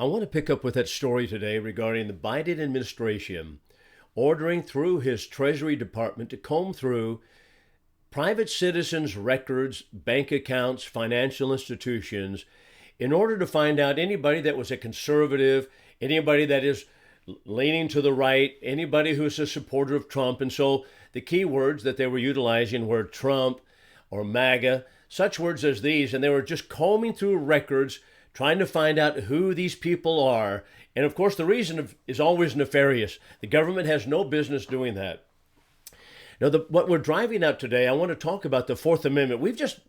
I want to pick up with that story today regarding the Biden administration ordering through his Treasury Department to comb through private citizens' records, bank accounts, financial institutions, in order to find out anybody that was a conservative, anybody that is leaning to the right, anybody who's a supporter of Trump. And so the key words that they were utilizing were Trump or MAGA, such words as these. And they were just combing through records, trying to find out who these people are. And of course, the reason is always nefarious. The government has no business doing that. Now, what we're driving at today, I want to talk about the Fourth Amendment.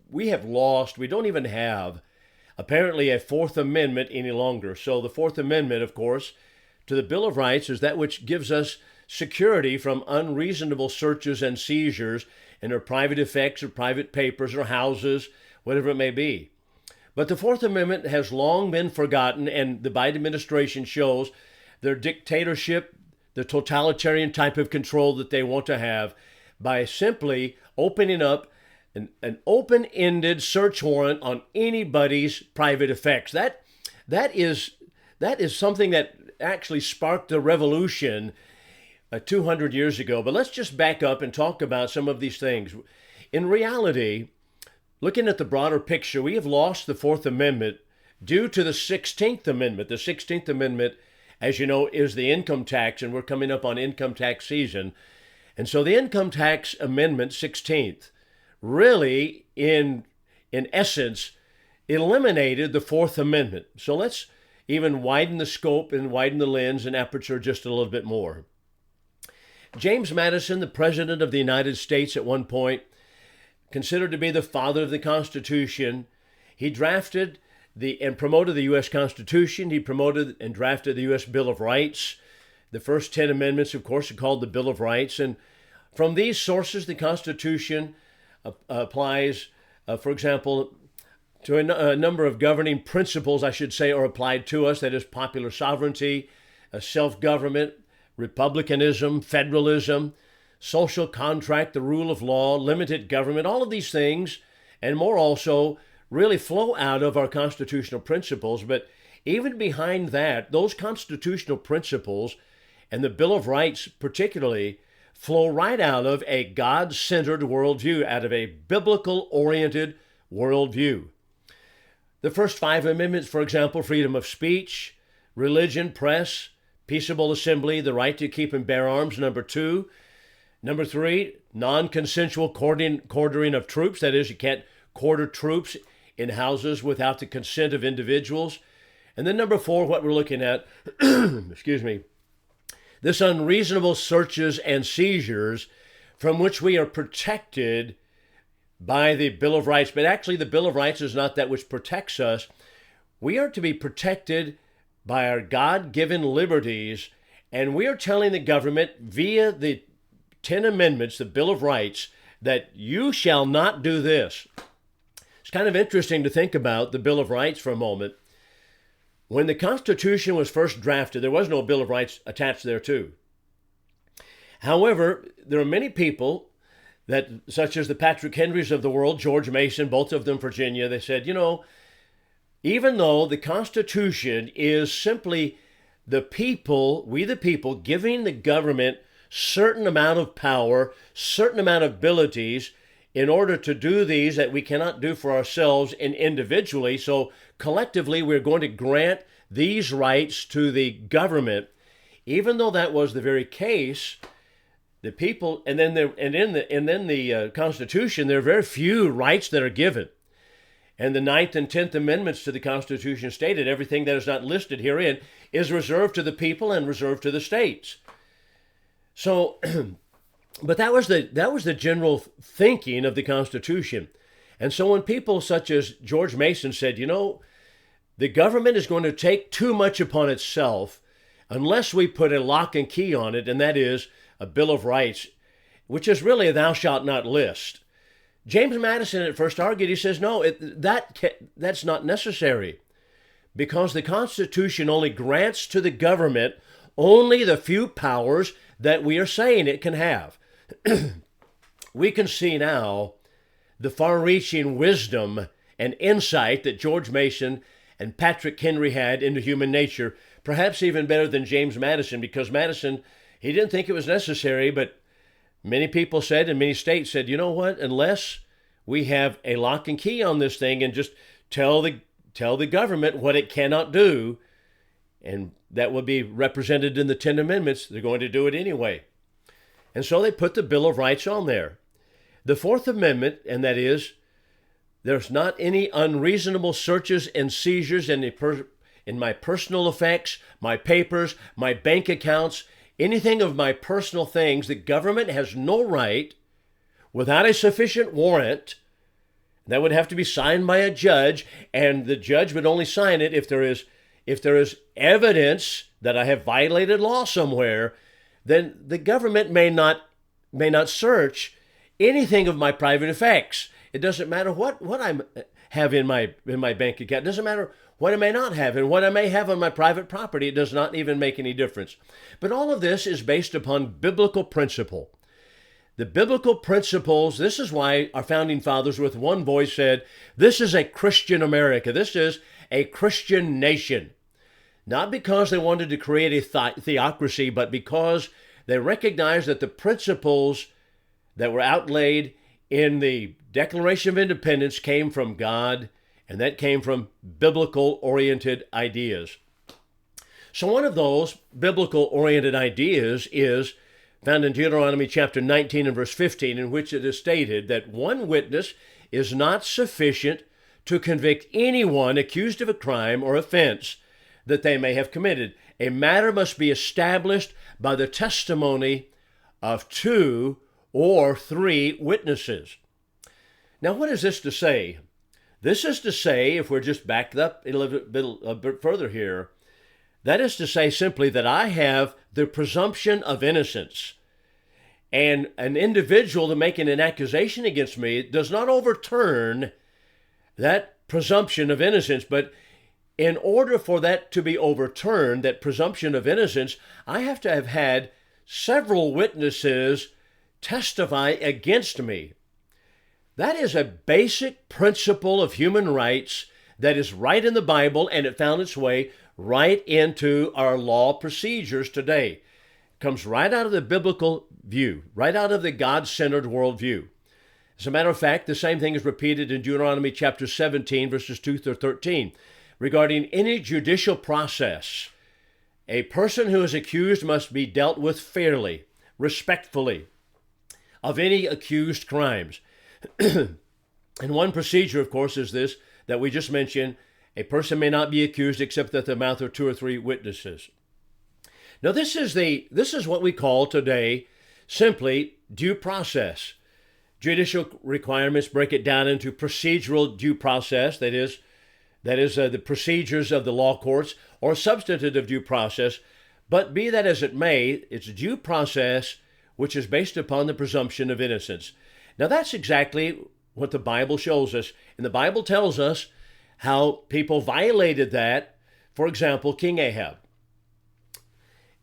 We have lost, we don't even have apparently a Fourth Amendment any longer. So the Fourth Amendment, of course, to the Bill of Rights is that which gives us security from unreasonable searches and seizures in our private effects or private papers or houses, whatever it may be. But the Fourth Amendment has long been forgotten, and the Biden administration shows their dictatorship, the totalitarian type of control that they want to have by simply opening up an open-ended search warrant on anybody's private effects. That is something that actually sparked a revolution 200 years ago. But let's just back up and talk about some of these things. In reality, looking at the broader picture, we have lost the Fourth Amendment due to the 16th Amendment. The 16th Amendment, as you know, is the income tax, and we're coming up on income tax season. And so the income tax amendment, 16th, really, in essence, eliminated the Fourth Amendment. So let's even widen the scope and widen the lens and aperture just a little bit more. James Madison, the President of the United States at one point, considered to be the father of the Constitution, he drafted and promoted the U.S. Constitution. He promoted and drafted the U.S. Bill of Rights. The first 10 amendments, of course, are called the Bill of Rights. And from these sources, the Constitution applies, for example, to a number of governing principles, I should say, are applied to us. That is popular sovereignty, self-government, republicanism, federalism, social contract, the rule of law, limited government. All of these things and more also really flow out of our constitutional principles. But even behind that, those constitutional principles and the Bill of Rights particularly flow right out of a God-centered worldview, out of a biblical-oriented worldview. The first 5 amendments, for example, freedom of speech, religion, press, peaceable assembly, the right to keep and bear arms, number 2. Number 3, non-consensual quartering of troops. That is, you can't quarter troops in houses without the consent of individuals. And then number 4, what we're looking at, excuse me, this unreasonable searches and seizures from which we are protected by the Bill of Rights. But actually, the Bill of Rights is not that which protects us. We are to be protected by our God-given liberties, and we are telling the government via the 10 amendments, the Bill of Rights, that you shall not do this. It's kind of interesting to think about the Bill of Rights for a moment. When the Constitution was first drafted, there was no Bill of Rights attached there too. However, there are many people that, such as the Patrick Henrys of the world, George Mason, both of them Virginia, they said, even though the Constitution is simply the people, we the people, giving the government certain amount of power, certain amount of abilities in order to do these that we cannot do for ourselves and individually. So collectively, we're going to grant these rights to the government. Even though that was the very case, the people, and then the Constitution, there are very few rights that are given. And the 9th and 10th Amendments to the Constitution stated everything that is not listed herein is reserved to the people and reserved to the states. So, but that was the general thinking of the Constitution. And so when people such as George Mason said, the government is going to take too much upon itself unless we put a lock and key on it, and that is a Bill of Rights, which is really a thou shalt not list. James Madison at first argued, he says, no, that's not necessary, because the Constitution only grants to the government only the few powers that we are saying it can have. We can see now the far-reaching wisdom and insight that George Mason and Patrick Henry had into human nature, perhaps even better than James Madison, because Madison, he didn't think it was necessary, but many people said, and many states said, you know what, unless we have a lock and key on this thing and just tell the government what it cannot do, and that will be represented in the 10 Amendments, they're going to do it anyway. And so they put the Bill of Rights on there. The Fourth Amendment, and that is, there's not any unreasonable searches and seizures in my personal effects, my papers, my bank accounts, anything of my personal things. The government has no right, without a sufficient warrant, that would have to be signed by a judge, and the judge would only sign it if there is evidence that I have violated law somewhere. Then the government may not search anything of my private effects. It doesn't matter what I have in my bank account. It doesn't matter what I may not have and what I may have on my private property. It does not even make any difference. But all of this is based upon biblical principle. The biblical principles, this is why our founding fathers with one voice said, this is a Christian America. This is a Christian nation. Not because they wanted to create a theocracy, but because they recognized that the principles that were outlaid in the Declaration of Independence came from God, and that came from biblical-oriented ideas. So one of those biblical-oriented ideas is found in Deuteronomy chapter 19 and verse 15, in which it is stated that one witness is not sufficient to convict anyone accused of a crime or offense that they may have committed. A matter must be established by the testimony of 2 or 3 witnesses. Now, what is this to say? This is to say, if we're just backed up a bit further here, that is to say simply that I have the presumption of innocence. And an individual to making an accusation against me does not overturn that presumption of innocence, but in order for that to be overturned, that presumption of innocence, I have to have had several witnesses testify against me. That is a basic principle of human rights that is right in the Bible, and it found its way right into our law procedures today. It comes right out of the biblical view, right out of the God-centered worldview. As a matter of fact, the same thing is repeated in Deuteronomy chapter 17, verses 2 through 13. Regarding any judicial process, a person who is accused must be dealt with fairly, respectfully, of any accused crimes. And one procedure, of course, is this that we just mentioned. A person may not be accused except at the mouth of 2 or 3 witnesses. Now, this is what we call today simply due process. Judicial requirements break it down into procedural due process, that is the procedures of the law courts, or substantive due process. But be that as it may, it's due process which is based upon the presumption of innocence. Now, that's exactly what the Bible shows us. And the Bible tells us how people violated that. For example, King Ahab.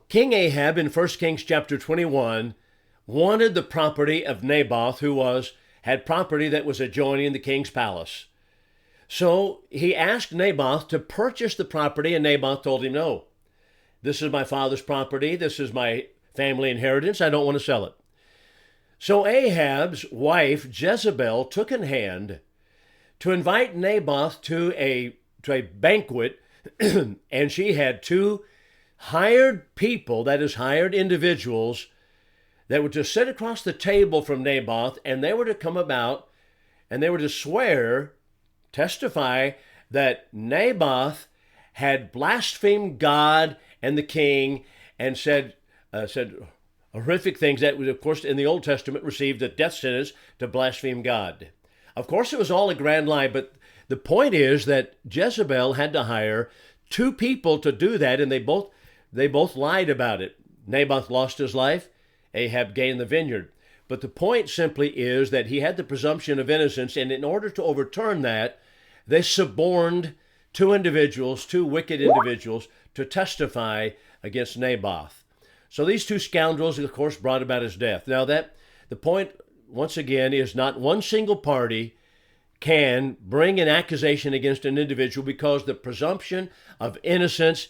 King Ahab in 1 Kings chapter 21 wanted the property of Naboth, who had property that was adjoining the king's palace. So he asked Naboth to purchase the property, and Naboth told him, no, this is my father's property. This is my family inheritance. I don't want to sell it. So Ahab's wife, Jezebel, took in hand to invite Naboth to a banquet, and she had 2 hired people, that is, hired individuals, that were to sit across the table from Naboth, and they were to come about, and they were to testify that Naboth had blasphemed God and the king, and said horrific things that was, of course, in the Old Testament received a death sentence to blaspheme God. Of course, it was all a grand lie, but the point is that Jezebel had to hire 2 people to do that, and they both lied about it. Naboth lost his life. Ahab gained the vineyard. But the point simply is that he had the presumption of innocence, and in order to overturn that, they suborned 2 individuals, 2 wicked individuals, to testify against Naboth. So these 2 scoundrels, of course, brought about his death. Now, the point, once again, is not one single party can bring an accusation against an individual because the presumption of innocence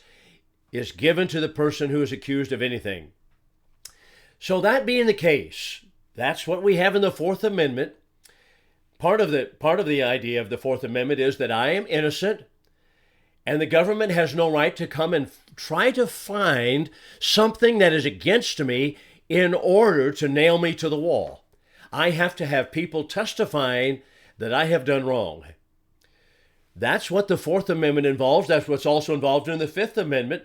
is given to the person who is accused of anything. So that being the case, that's what we have in the Fourth Amendment. Part of the idea of the Fourth Amendment is that I am innocent, and the government has no right to come and try to find something that is against me in order to nail me to the wall. I have to have people testifying that I have done wrong. That's what the Fourth Amendment involves. That's what's also involved in the Fifth Amendment,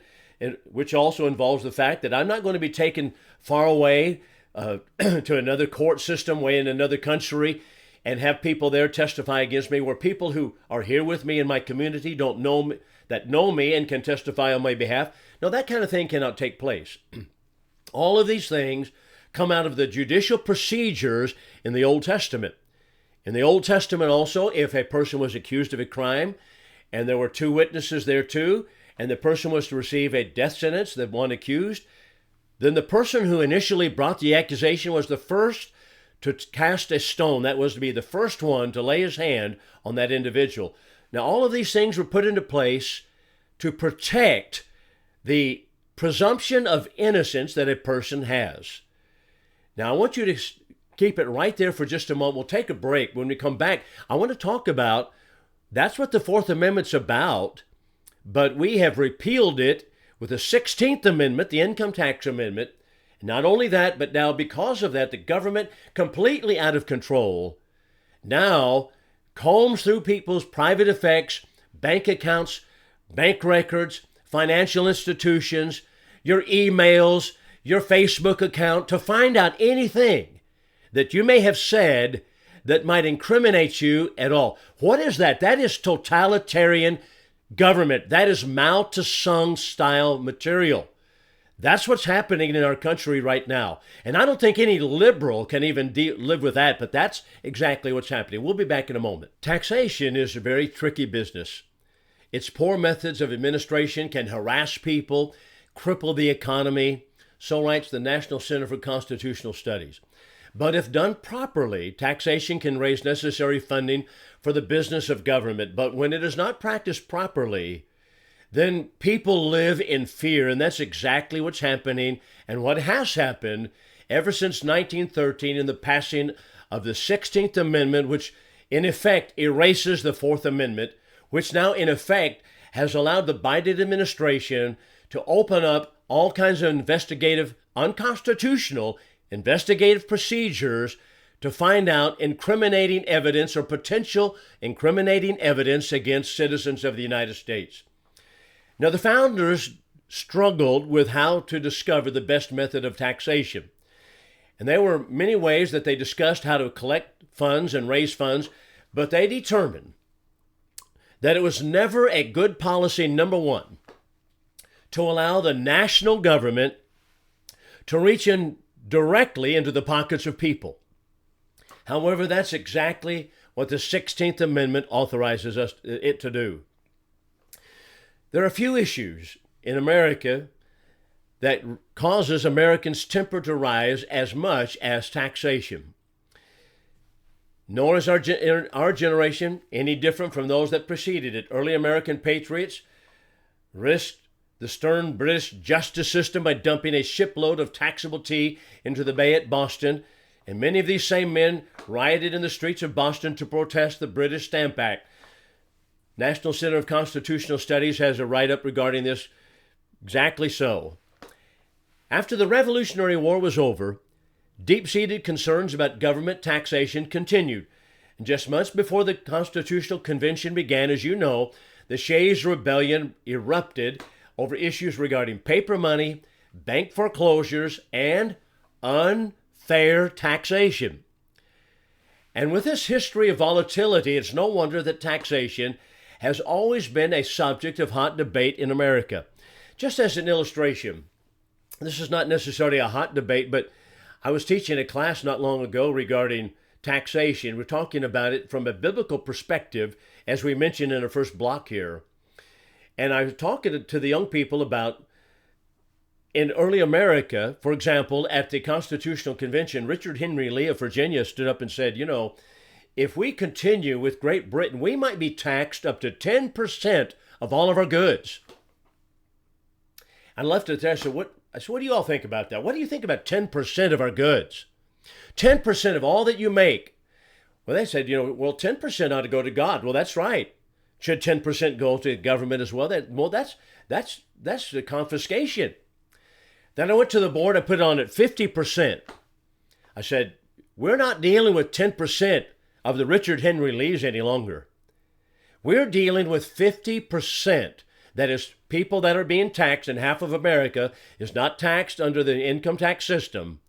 which also involves the fact that I'm not going to be taken far away to another court system way in another country and have people there testify against me, where people who are here with me in my community don't know me, that know me and can testify on my behalf. No, that kind of thing cannot take place. All of these things come out of the judicial procedures in the Old Testament. In the Old Testament also, if a person was accused of a crime and there were two witnesses there too, and the person was to receive a death sentence, the one accused, then the person who initially brought the accusation was the first to cast a stone. That was to be the first one to lay his hand on that individual. Now, all of these things were put into place to protect the presumption of innocence that a person has. Now, I want you to keep it right there for just a moment. We'll take a break. When we come back, I want to talk about, that's what the Fourth Amendment's about, but we have repealed it with the 16th Amendment, the Income Tax Amendment. Not only that, but now because of that, the government, completely out of control, now combs through people's private effects, bank accounts, bank records, financial institutions, your emails, your Facebook account, to find out anything that you may have said that might incriminate you at all. What is that? That is totalitarian government. That is Mao Tse-tung style material. That's what's happening in our country right now. And I don't think any liberal can even live with that, but that's exactly what's happening. We'll be back in a moment. Taxation is a very tricky business. Its poor methods of administration can harass people, cripple the economy. So writes the National Center for Constitutional Studies. But if done properly, taxation can raise necessary funding for the business of government. But when it is not practiced properly, then people live in fear, and that's exactly what's happening and what has happened ever since 1913 in the passing of the 16th Amendment, which in effect erases the Fourth Amendment, which now in effect has allowed the Biden administration to open up all kinds of unconstitutional investigative procedures to find out incriminating evidence or potential incriminating evidence against citizens of the United States. Now, the founders struggled with how to discover the best method of taxation. And there were many ways that they discussed how to collect funds and raise funds, but they determined that it was never a good policy, number one, to allow the national government to reach in directly into the pockets of people. However, that's exactly what the 16th Amendment authorizes it to do. There are a few issues in America that causes Americans' temper to rise as much as taxation. Nor is our generation any different from those that preceded it. Early American patriots risked the stern British justice system by dumping a shipload of taxable tea into the bay at Boston, and many of these same men rioted in the streets of Boston to protest the British Stamp Act. National Center of Constitutional Studies has a write-up regarding this. Exactly so. After the Revolutionary War was over, deep-seated concerns about government taxation continued. And just months before the Constitutional Convention began, as you know, the Shays' Rebellion erupted over issues regarding paper money, bank foreclosures, and unfair taxation. And with this history of volatility, it's no wonder that taxation has always been a subject of hot debate in America. Just as an illustration, this is not necessarily a hot debate, but I was teaching a class not long ago regarding taxation. We're talking about it from a biblical perspective, as we mentioned in our first block here. And I was talking to the young people about, in early America, for example, at the Constitutional Convention, Richard Henry Lee of Virginia stood up and said, if we continue with Great Britain, we might be taxed up to 10% of all of our goods. I left it there. I said, what do you all think about that? What do you think about 10% of our goods? 10% of all that you make. Well, they said, 10% ought to go to God. Well, that's right. Should 10% go to the government as well? That's the confiscation. Then I went to the board. I put it on at 50%. I said, we're not dealing with 10% of the Richard Henry Lees any longer. We're dealing with 50%. That is, people that are being taxed, and half of America is not taxed under the income tax system.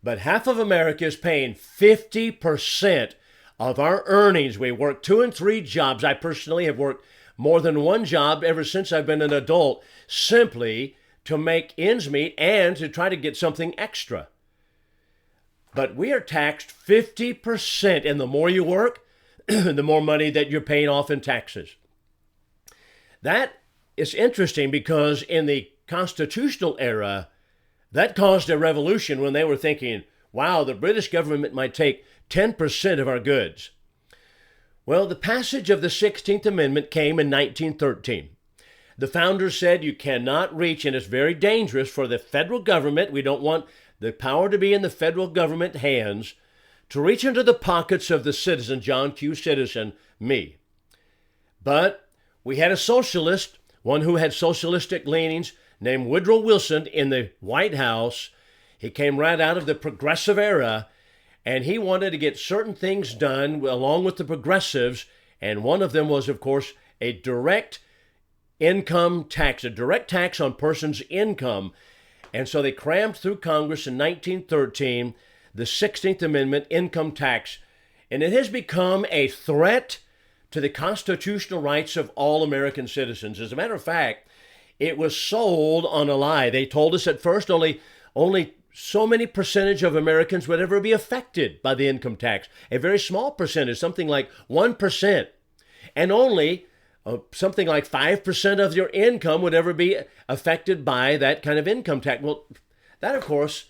But half of America is paying 50% of our earnings. We work 2 and 3 jobs. I personally have worked more than one job ever since I've been an adult, simply to make ends meet and to try to get something extra. But we are taxed 50%, and the more you work, the more money that you're paying off in taxes. That is interesting because in the constitutional era, that caused a revolution when they were thinking, wow, the British government might take 10% of our goods. Well, the passage of the 16th Amendment came in 1913. The founders said you cannot reach, and it's very dangerous for the federal government. We don't want the power to be in the federal government hands to reach into the pockets of the citizen, John Q. Citizen, me. But we had a socialist, one who had socialistic leanings, named Woodrow Wilson in the White House. He came right out of the progressive era, and he wanted to get certain things done along with the progressives, and one of them was, of course, a direct income tax, a direct tax on persons' income. And so they crammed through Congress in 1913 the 16th Amendment income tax, and it has become a threat to the constitutional rights of all American citizens. As a matter of fact, it was sold on a lie. They told us at first only so many percentage of Americans would ever be affected by the income tax. A very small percentage, something like 1%. And only something like 5% of your income would ever be affected by that kind of income tax. Well, that, of course,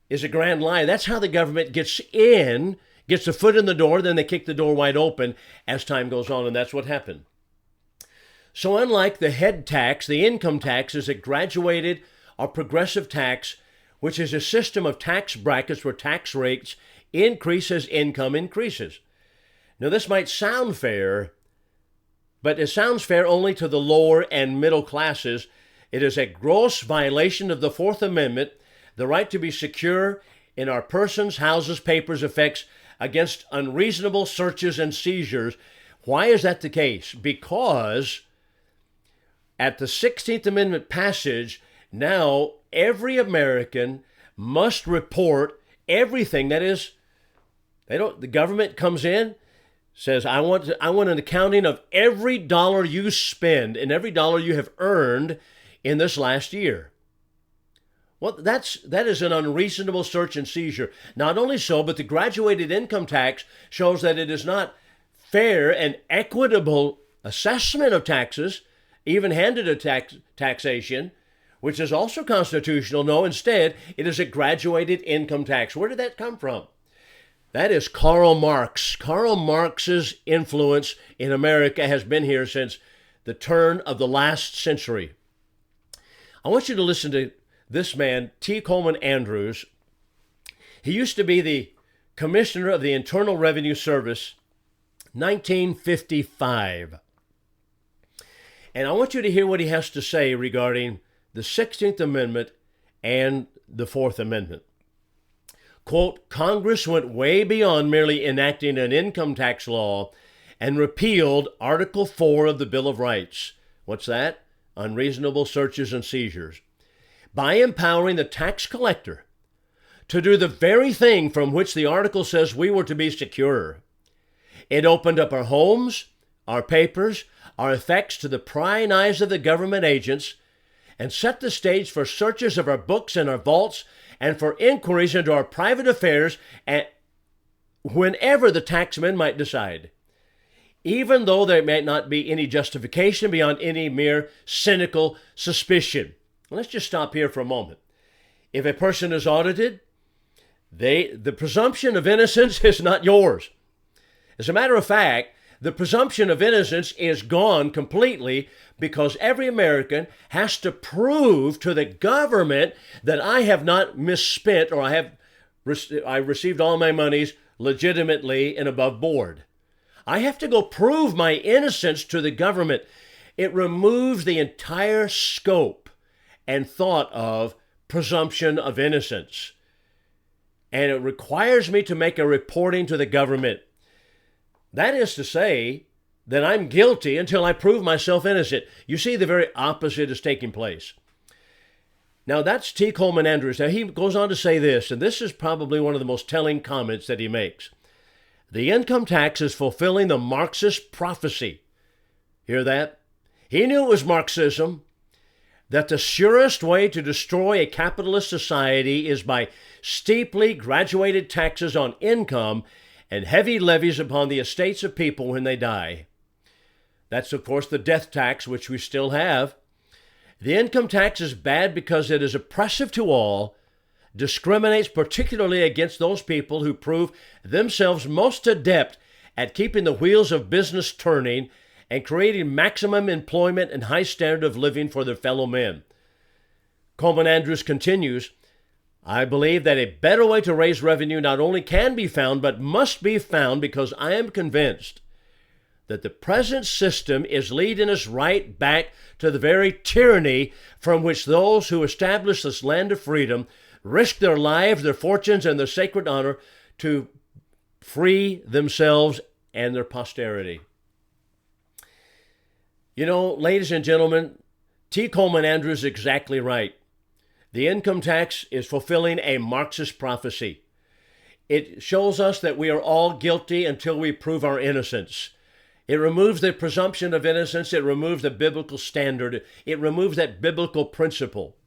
is a grand lie. That's how the government gets a foot in the door, then they kick the door wide open as time goes on, and that's what happened. So unlike the head tax, the income tax is a graduated or progressive tax, which is a system of tax brackets where tax rates increase as income increases. Now, this might sound fair, but it sounds fair only to the lower and middle classes. It is a gross violation of the Fourth Amendment, the right to be secure in our persons, houses, papers, effects against unreasonable searches and seizures. Why is that the case? Because at the 16th Amendment passage, now every American must report everything. That is, the government comes in, says, I want an accounting of every dollar you spend and every dollar you have earned in this last year. Well, that is an unreasonable search and seizure. Not only so, but the graduated income tax shows that it is not fair and equitable assessment of taxes, even-handed taxation, which is also constitutional. No, instead, it is a graduated income tax. Where did that come from? That is Karl Marx. Karl Marx's influence in America has been here since the turn of the last century. I want you to listen to this man, T. Coleman Andrews. He used to be the Commissioner of the Internal Revenue Service, 1955. And I want you to hear what he has to say regarding the 16th Amendment and the Fourth Amendment. Quote, Congress went way beyond merely enacting an income tax law and repealed Article 4 of the Bill of Rights. What's that? Unreasonable searches and seizures. By empowering the tax collector to do the very thing from which the article says we were to be secure. It opened up our homes, our papers, our effects to the prying eyes of the government agents, and set the stage for searches of our books and our vaults, and for inquiries into our private affairs, and whenever the taxman might decide, even though there may not be any justification beyond any mere cynical suspicion. Let's just stop here for a moment. If a person is audited, the presumption of innocence is not yours. As a matter of fact, the presumption of innocence is gone completely because every American has to prove to the government that I have not misspent or I received all my monies legitimately and above board. I have to go prove my innocence to the government. It removes the entire scope and thought of presumption of innocence. And it requires me to make a reporting to the government. That is to say that I'm guilty until I prove myself innocent. You see, the very opposite is taking place. Now, that's T. Coleman Andrews. Now, he goes on to say this, and this is probably one of the most telling comments that he makes. The income tax is fulfilling the Marxist prophecy. Hear that? He knew it was Marxism, that the surest way to destroy a capitalist society is by steeply graduated taxes on income and heavy levies upon the estates of people when they die. That's, of course, the death tax, which we still have. The income tax is bad because it is oppressive to all, discriminates particularly against those people who prove themselves most adept at keeping the wheels of business turning and creating maximum employment and high standard of living for their fellow men. Coleman Andrews continues, I believe that a better way to raise revenue not only can be found, but must be found because I am convinced that the present system is leading us right back to the very tyranny from which those who established this land of freedom risked their lives, their fortunes, and their sacred honor to free themselves and their posterity. You know, ladies and gentlemen, T. Coleman Andrews is exactly right. The income tax is fulfilling a Marxist prophecy. It shows us that we are all guilty until we prove our innocence. It removes the presumption of innocence. It removes the biblical standard. It removes that biblical principle.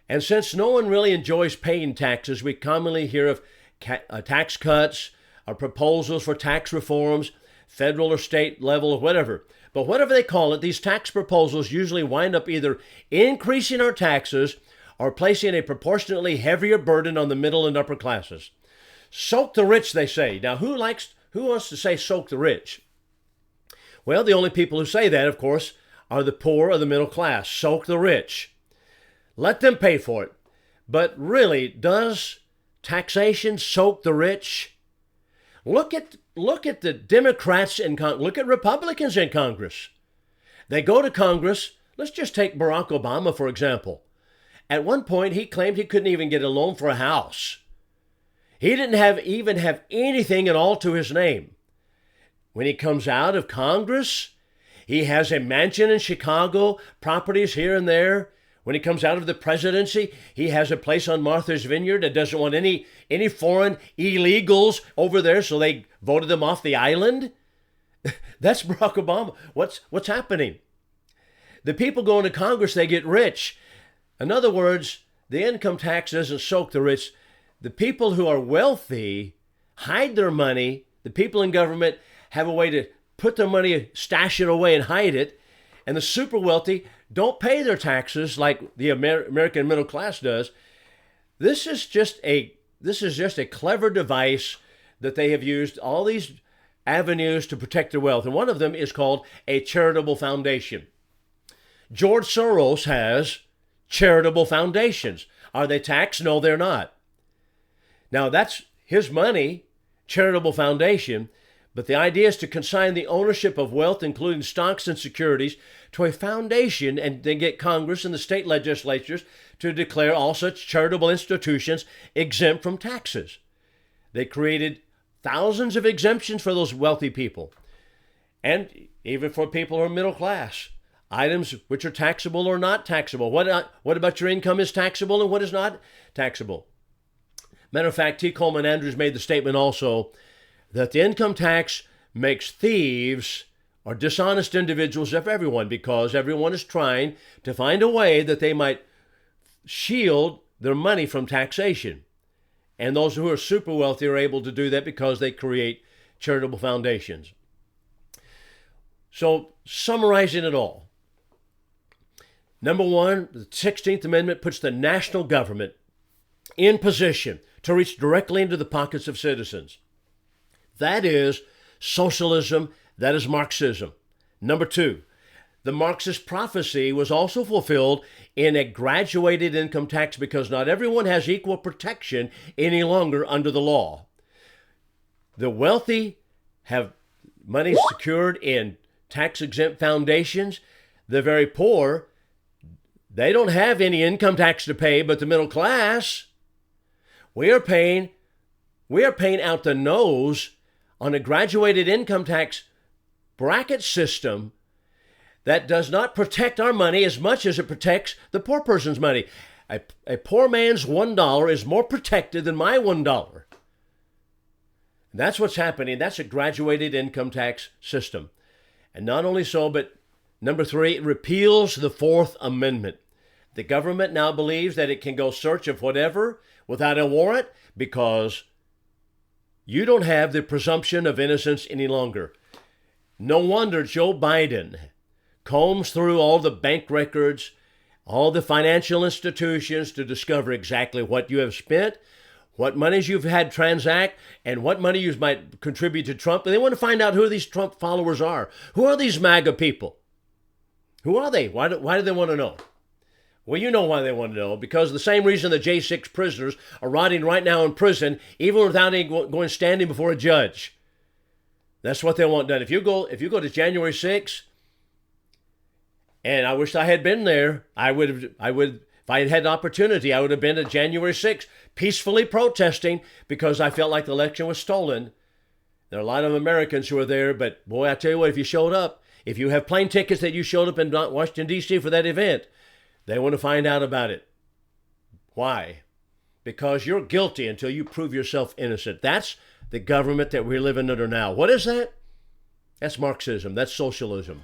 And since no one really enjoys paying taxes, we commonly hear of tax cuts or proposals for tax reforms, federal or state level or whatever. But whatever they call it, these tax proposals usually wind up either increasing our taxes or placing a proportionately heavier burden on the middle and upper classes. Soak the rich, they say. Now, who wants to say soak the rich? Well, the only people who say that, of course, are the poor or the middle class. Soak the rich. Let them pay for it. But really, does taxation soak the rich? Look at the Democrats in Congress. Look at Republicans in Congress. They go to Congress. Let's just take Barack Obama, for example. At one point, he claimed he couldn't even get a loan for a house. He didn't even have anything at all to his name. When he comes out of Congress, he has a mansion in Chicago, properties here and there. When he comes out of the presidency, he has a place on Martha's Vineyard and doesn't want any foreign illegals over there, so they voted them off the island. That's Barack Obama. What's happening? The people going to Congress, they get rich. In other words, the income tax doesn't soak the rich. The people who are wealthy hide their money. The people in government have a way to put their money, stash it away and hide it. And the super wealthy don't pay their taxes like the American middle class does. This is just a clever device that they have used all these avenues to protect their wealth. And one of them is called a charitable foundation. George Soros has charitable foundations. Are they taxed? No, they're not. Now, that's his money, charitable foundation, but the idea is to consign the ownership of wealth, including stocks and securities, to a foundation and then get Congress and the state legislatures to declare all such charitable institutions exempt from taxes. They created thousands of exemptions for those wealthy people, and even for people who are middle class. Items which are taxable or not taxable. What about your income is taxable and what is not taxable? Matter of fact, T. Coleman Andrews made the statement also that the income tax makes thieves or dishonest individuals of everyone, because everyone is trying to find a way that they might shield their money from taxation. And those who are super wealthy are able to do that because they create charitable foundations. So, summarizing it all. Number one, the 16th Amendment puts the national government in position to reach directly into the pockets of citizens. That is socialism. That is Marxism. Number two, the Marxist prophecy was also fulfilled in a graduated income tax because not everyone has equal protection any longer under the law. The wealthy have money secured in tax-exempt foundations. The very poor, they don't have any income tax to pay, but the middle class, we are paying out the nose on a graduated income tax bracket system that does not protect our money as much as it protects the poor person's money. A poor man's $1 is more protected than my $1. That's what's happening. That's a graduated income tax system. And not only so, but number three, it repeals the Fourth Amendment. The government now believes that it can go search of whatever without a warrant because you don't have the presumption of innocence any longer. No wonder Joe Biden combs through all the bank records, all the financial institutions to discover exactly what you have spent, what monies you've had transact, and what money you might contribute to Trump. And they want to find out who these Trump followers are. Who are these MAGA people? Who are they? Why do they want to know? Well, you know why they want to know. Because the same reason the J6 prisoners are rotting right now in prison, even without any going standing before a judge. That's what they want done. If you go to January 6th, and I wish I had been there, I would, if I had had an opportunity, I would have been at January 6th, peacefully protesting because I felt like the election was stolen. There are a lot of Americans who are there, but boy, I tell you what, if you showed up, if you have plane tickets that you showed up in Washington, D.C. for that event, they want to find out about it. Why? Because you're guilty until you prove yourself innocent. That's the government that we're living under now. What is that? That's Marxism. That's socialism.